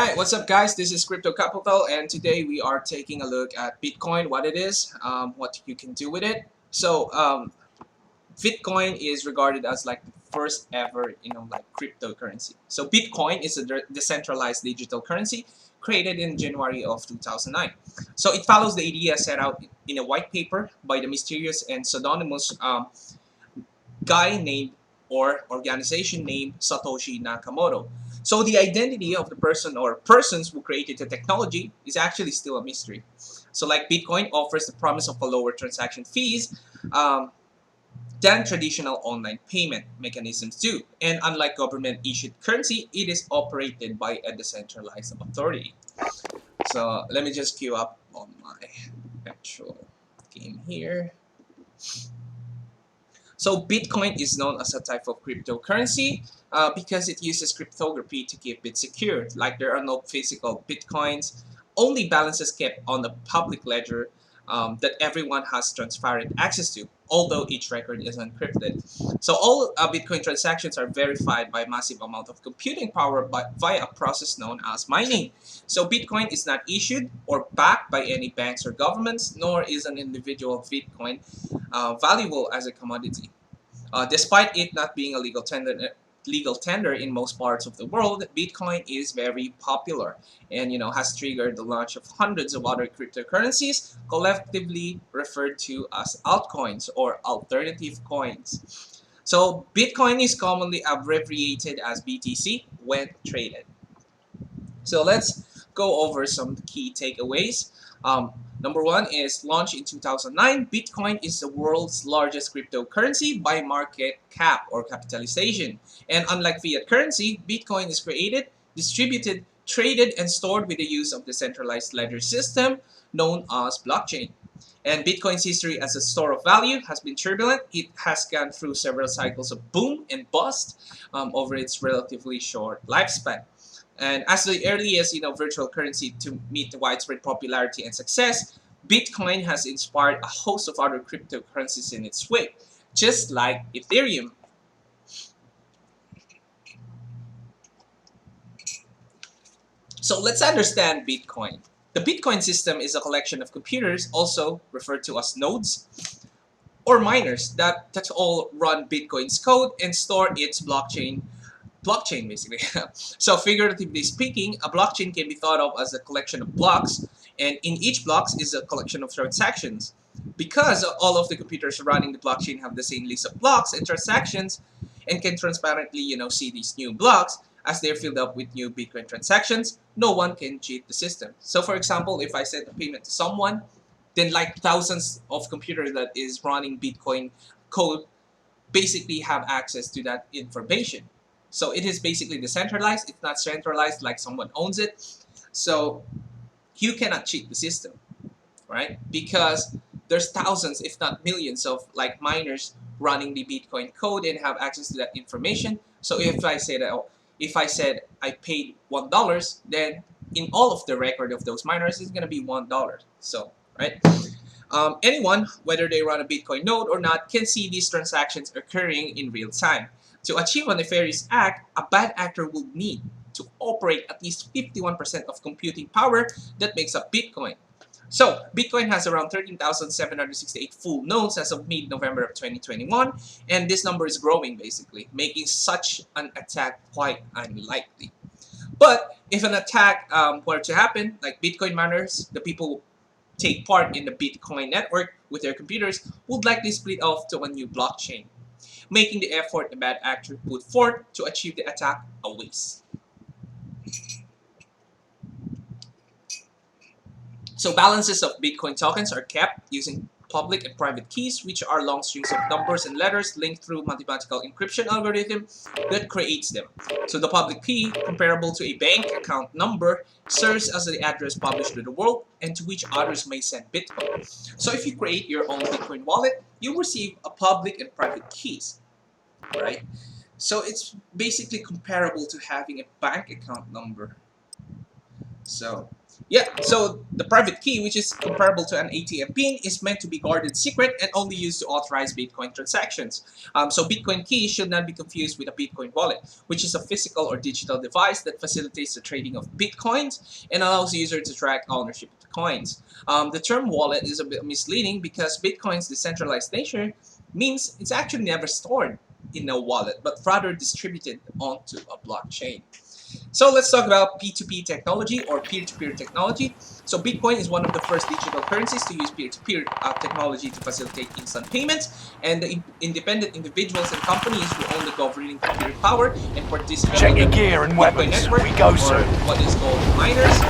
Hi, what's up guys? This is Crypto Capital and today we are taking a look at Bitcoin, what it is, what you can do with it. Bitcoin is regarded as like the first ever, like cryptocurrency. So Bitcoin is a decentralized digital currency created in January of 2009. So it follows the idea set out in a white paper by the mysterious and pseudonymous guy named or organization named Satoshi Nakamoto. So the identity of the person or persons who created the technology is actually still a mystery. So like Bitcoin offers the promise of a lower transaction fees than traditional online payment mechanisms do. And unlike government issued currency, it is operated by a decentralized authority. So let me just queue up on my actual game here. So Bitcoin is known as a type of cryptocurrency because it uses cryptography to keep it secure. Like there are no physical Bitcoins, only balances kept on the public ledger that everyone has transparent access to, although each record is encrypted. So all Bitcoin transactions are verified by a massive amount of computing power via a process known as mining. So Bitcoin is not issued or backed by any banks or governments, nor is an individual Bitcoin valuable as a commodity. Despite it not being a legal tender in most parts of the world, Bitcoin is very popular and has triggered the launch of hundreds of other cryptocurrencies, collectively referred to as altcoins or alternative coins. So Bitcoin is commonly abbreviated as BTC when traded. So let's go over some key takeaways. Number one is launched in 2009. Bitcoin is the world's largest cryptocurrency by market cap or capitalization. And unlike fiat currency, Bitcoin is created, distributed, traded, and stored with the use of the centralized ledger system known as blockchain. And Bitcoin's history as a store of value has been turbulent. It has gone through several cycles of boom and bust over its relatively short lifespan. And as the earliest, virtual currency to meet the widespread popularity and success, Bitcoin has inspired a host of other cryptocurrencies in its wake, just like Ethereum. So let's understand Bitcoin. The Bitcoin system is a collection of computers, also referred to as nodes, or miners that all run Bitcoin's code and store its blockchain basically. So figuratively speaking, a blockchain can be thought of as a collection of blocks, and in each block is a collection of transactions. Because all of the computers running the blockchain have the same list of blocks and transactions and can transparently see these new blocks as they're filled up with new Bitcoin transactions, no one can cheat the system. So for example, if I send a payment to someone, then like thousands of computers that is running Bitcoin code basically have access to that information. So it is basically decentralized. It's not centralized like someone owns it. So you cannot cheat the system, right? Because there's thousands, if not millions, of like miners running the Bitcoin code and have access to that information. So if I said I paid $1, then in all of the record of those miners is gonna be $1. So right. Anyone, whether they run a Bitcoin node or not, can see these transactions occurring in real time. To achieve a nefarious act, a bad actor will need to operate at least 51% of computing power that makes up Bitcoin. So, Bitcoin has around 13,768 full nodes as of mid-November of 2021, and this number is growing basically, making such an attack quite unlikely. But if an attack were to happen, like Bitcoin miners, the people take part in the Bitcoin network with their computers, would likely split off to a new blockchain, making the effort the bad actor put forth to achieve the attack a waste. So balances of Bitcoin tokens are kept using public and private keys, which are long strings of numbers and letters linked through mathematical encryption algorithm that creates them. So the public key, comparable to a bank account number, serves as the address published to the world and to which others may send Bitcoin. So if you create your own Bitcoin wallet, you receive a public and private keys, right? So it's basically comparable to having a bank account number. So Yeah, so the private key, which is comparable to an ATM pin, is meant to be guarded secret and only used to authorize Bitcoin transactions. So Bitcoin key should not be confused with a Bitcoin wallet, which is a physical or digital device that facilitates the trading of Bitcoins and allows the user to track ownership of the coins. The term wallet is a bit misleading because Bitcoin's decentralized nature means it's actually never stored in a wallet, but rather distributed onto a blockchain. So let's talk about P2P technology or peer-to-peer technology. So Bitcoin is one of the first digital currencies to use peer-to-peer technology to facilitate instant payments, and the independent individuals and companies who own the governing computer power and participate Check in your the gear and Bitcoin weapons. network, We go or soon. what is called miners,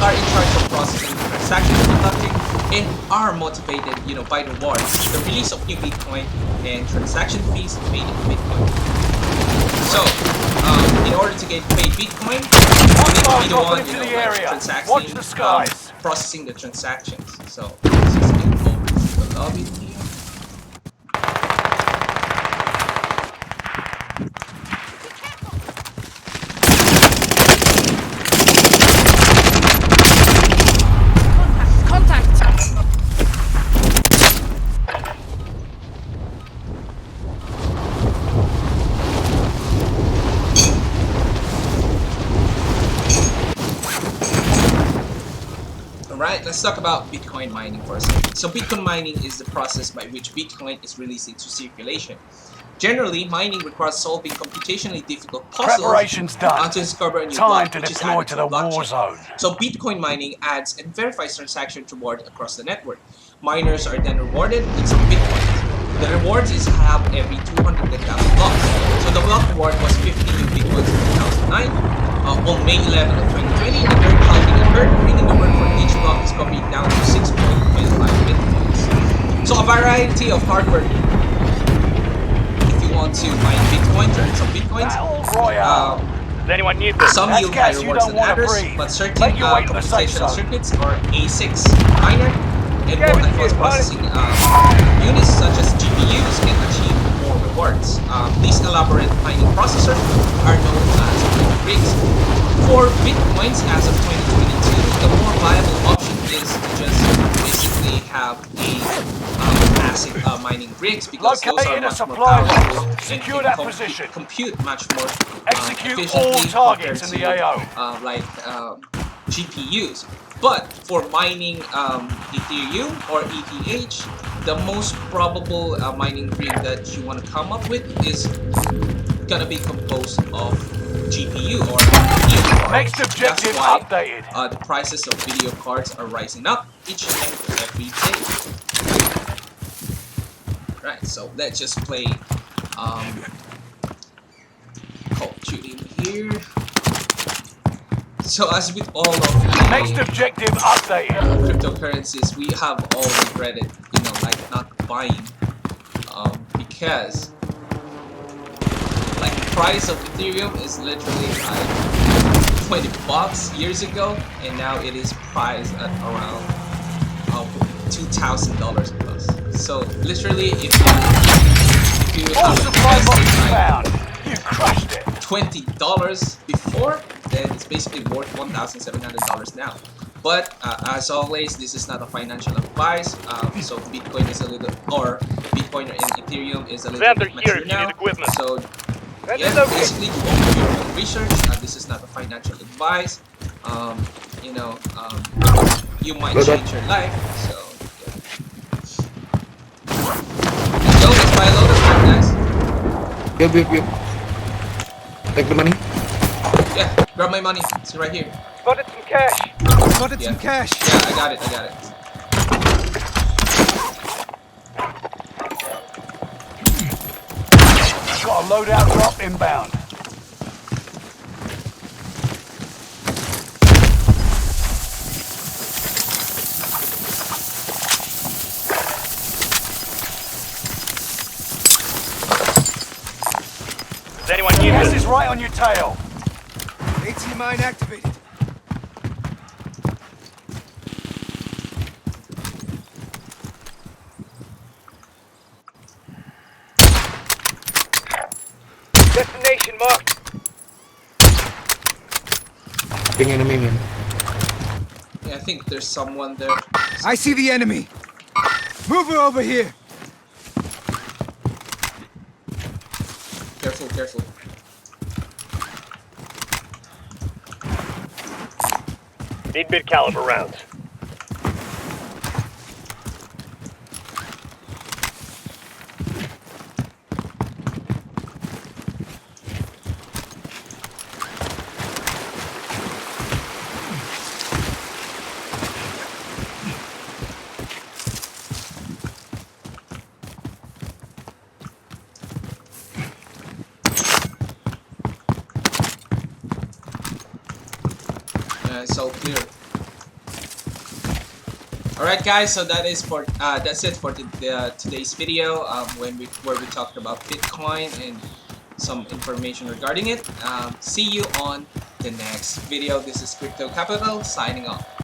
are in charge of processing the transactions conducted and are motivated, by rewards, the release of new Bitcoin and transaction fees paid in Bitcoin. So, in order to get paid Bitcoin, you need to be the one, Watch the transacting, skies. processing the transactions. So, let's just get over to the lobby here. Alright, let's talk about Bitcoin mining for a second. So Bitcoin mining is the process by which Bitcoin is released into circulation. Generally, mining requires solving computationally difficult puzzles Preparation's done. to discover a new Time block, to which is deploy added to to the the blockchain. Warzone. So Bitcoin mining adds and verifies transaction reward across the network. Miners are then rewarded with some Bitcoins. The rewards is halved every 210,000 blocks. So the block reward was 50 new Bitcoins in 2009. On May 11 of 2020, the third halving occurred, bringing the work for each block discovery down to 6.25 Bitcoins. So a variety of hardware if you want to mine Bitcoin, to earn some Bitcoins. Does anyone need this? Some yield higher rewards than others, but certain computational circuits or ASICs miner and more advanced processing units such as GPUs can achieve more rewards. These elaborate mining processors are known as mining rigs. For Bitcoins as of 2022, the more viable option is to just basically have a massive mining rigs because those are much more powerful and can compute much more efficiently compared to GPUs. But for mining Ethereum or ETH, the most probable mining rig that you want to come up with is gonna be composed of GPU or video cards. Next objective That's why updated. the prices of video cards are rising up each and every day. Right, so let's just play Call of Duty here. So as with all of the Next objective updated. Cryptocurrencies, we have all regretted, like not buying, because like the price of Ethereum is literally like 20 bucks years ago, and now it is priced at around $2,000 plus. So literally, if you have invested like you crushed it. $20 before, then it's basically worth $1,700 now. But as always, this is not a financial advice. So Bitcoin is a little, or Bitcoin and Ethereum is a little bit mature now. So yeah, basically you own your own research. This is not a financial advice. You might change your life. So yeah. Let's go. Let's buy a load of that, guys. Yep. Take the money. Yeah, grab my money. It's right here. Spotted some cash. Some cash. Yeah, I got it. Got a loadout drop inbound. Does anyone need this? This is right on your tail. AT mine activated. Destination marked. Ping enemy man. think there's someone there. I see the enemy. Move her over here. Careful, careful. Need mid-caliber rounds. It's all clear. Alright guys, so that's it for today's video, where we talked about Bitcoin and some information regarding it. See you on the next video. This is Crypto Capital signing off.